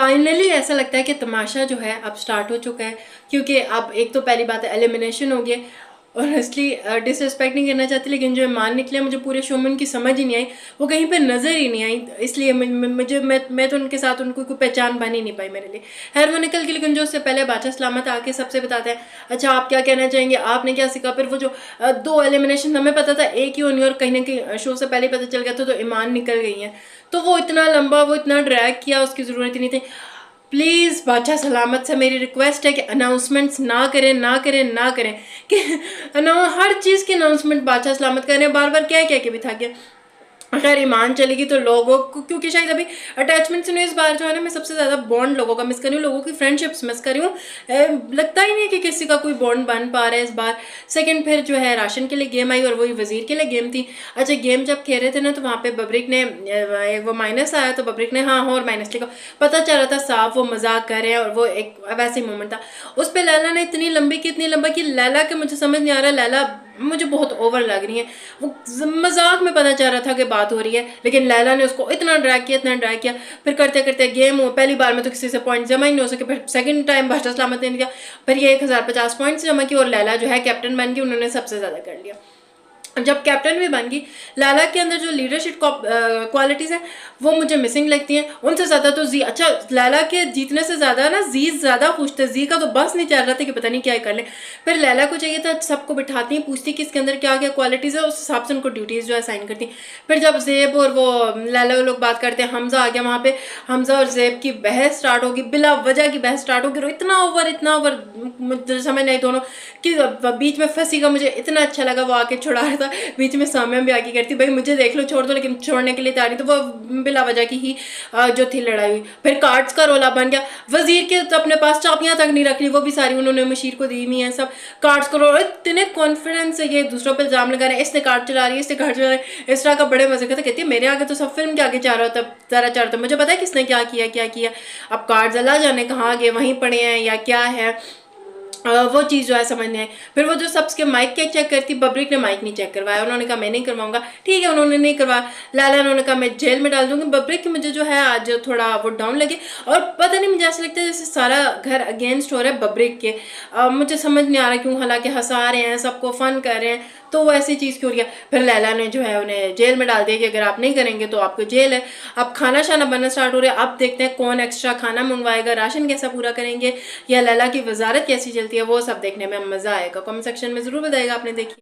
Finally ऐसा लगता है कि तमाशा जो है अब स्टार्ट हो चुका है, क्योंकि अब एक तो पहली बात है एलिमिनेशन हो गया। ऑनेस्टली डिसरिस्पेक्ट नहीं करना चाहती, लेकिन जो ईमान निकले मुझे पूरे शो में उनकी समझ ही नहीं आई, वो कहीं पे नज़र ही नहीं आई, इसलिए मुझे मैं तो उनके साथ उनको कोई पहचान बन ही नहीं पाई मेरे लिए। खैर वो निकल के, लेकिन जो उससे पहले बादशाह सलामत आके सबसे बताते हैं अच्छा आप क्या कहना चाहेंगे, आपने क्या सीखा। फिर वो जो 2 एलिमिनेशन हमें पता था एक ही होनी, और कहीं ना कहीं शो से पहले पता चल गया था, तो ईमान निकल गई हैं। तो वो इतना लंबा, वो इतना ड्रैग किया, उसकी ज़रूरत ही नहीं थी। प्लीज़ बादशाह सलामत से मेरी रिक्वेस्ट है कि अनाउंसमेंट्स ना करें ना करें ना करें, कि हर चीज़ की अनाउंसमेंट बादशाह सलामत करें, बार बार क्या क्या के भी था कि अगर ईमान चलेगी तो लोगों को, क्योंकि शायद अभी अटैचमेंट से नहीं, इस बार जो है ना मैं सबसे ज़्यादा बॉन्ड लोगों का मिस कर रही हूँ, लोगों की फ्रेंडशिप्स मिस कर रही हूँ। लगता ही नहीं कि किसी का कोई बॉन्ड बन पा रहा है इस बार। सेकंड फिर जो है राशन के लिए गेम आई, और वही वजीर के लिए गेम थी। अच्छा गेम जब खेल रहे थे ना, तो वहाँ पे बब्रिक ने वो माइनस आया, तो बब्रिक ने हाँ और माइनस लिखा, पता चल रहा था साफ वो मजाक कर रहे हैं, और वो एक वैसे ही मोमेंट था। उस पर लैला ने इतनी लंबी की, इतनी लंबा कि लैला के मुझे समझ नहीं आ रहा, लैला मुझे बहुत ओवर लग रही है। वो मजाक में पता चल रहा था कि बात हो रही है, लेकिन लैला ने उसको इतना ड्रैग किया, इतना ड्रैग किया। फिर करते करते गेम हो, पहली बार में तो किसी से पॉइंट जमा ही नहीं हो सके, फिर सेकंड टाइम बादशाह सलामत ने किया, फिर ये 1050 पॉइंट्स जमा किए, और लैला जो है कैप्टन बन गई, उन्होंने सबसे ज़्यादा कर लिया। जब कैप्टन भी बन गई, लैला के अंदर जो लीडरशिप क्वालिटीज़ है वो मुझे मिसिंग लगती हैं। उनसे ज़्यादा तो जी, अच्छा लैला के जीतने से ज़्यादा ना जी ज़्यादा खुश थे, जी का तो बस नहीं चल रहा था कि पता नहीं क्या कर ले। फिर लैला को चाहिए था सबको बिठाती हैं, पूछती कि इसके अंदर क्या क्या क्वालिटीज़ है, उस हिसाब से उनको ड्यूटीज़ जो है असाइन करती। फिर जब जेब और वो लैला लोग बात करते हैं, हमजा आ गया वहाँ पे, हमजा और जेब की बहस स्टार्ट होगी, बिला वजह की बहस स्टार्ट होगी, और इतना ओवर मुझे समझ नहीं दोनों कि बीच में फंसी का मुझे इतना अच्छा लगा, वो आके छुड़ा रहा था। बीच में साम्या भी आके कहती भाई मुझे देख लो छोड़ दो, लेकिन छोड़ने के लिए तैयार नहीं, तो वो बिला वजह की ही जो थी लड़ाई हुई। फिर कार्ड्स का रोला बन गया, वजीर के तो अपने पास चाबियां तक नहीं रख ली, वो भी सारी उन्होंने मशीर को दी हुई है सब। कार्ड्स का रोला, इतने कॉन्फिडेंस से ये दूसरों पर इल्जाम लगा रहे हैं, इसने कार्ड चला रही है, इसने कार्ड चला रही है, इस तरह का बड़े मजे का। कहती है मेरे आगे तो सब फिल्म के आगे जा रहा होता, जरा चार तो मुझे पता है किसने क्या किया क्या किया। अब कार्ड्स अल्लाह जाने कहाँ गए, वहीं पड़े हैं या क्या है, वो चीज़ जो है समझ नहीं आई। फिर वो जो सबके माइक क्या चेक करती, बब्रिक ने माइक नहीं चेक करवाया, उन्होंने कहा मैं नहीं करवाऊंगा, ठीक है उन्होंने नहीं करवाया। लाला उन्होंने कहा मैं जेल में डाल दूंगी। बब्रिक की मुझे जो है आज थोड़ा वो डाउन लगे, और पता नहीं मुझे ऐसा लगता है जैसे सारा घर अगेंस्ट हो रहा है बब्रिक के। मुझे समझ नहीं आ रहा क्यों, हालांकि हंसा रहे हैं सबको, फन कर रहे हैं, तो वो ऐसी चीज़ क्यों हो रही है। फिर लैला ने जो है उन्हें जेल में डाल दिया कि अगर आप नहीं करेंगे तो आपको जेल है। अब खाना शाना बनना स्टार्ट हो रहा है, अब देखते हैं कौन एक्स्ट्रा खाना मंगवाएगा, राशन कैसा पूरा करेंगे, या लैला की वजारत कैसी चलती है, वो सब देखने में मज़ा आएगा। कमेंट सेक्शन में ज़रूर बताइएगा आपने देखी।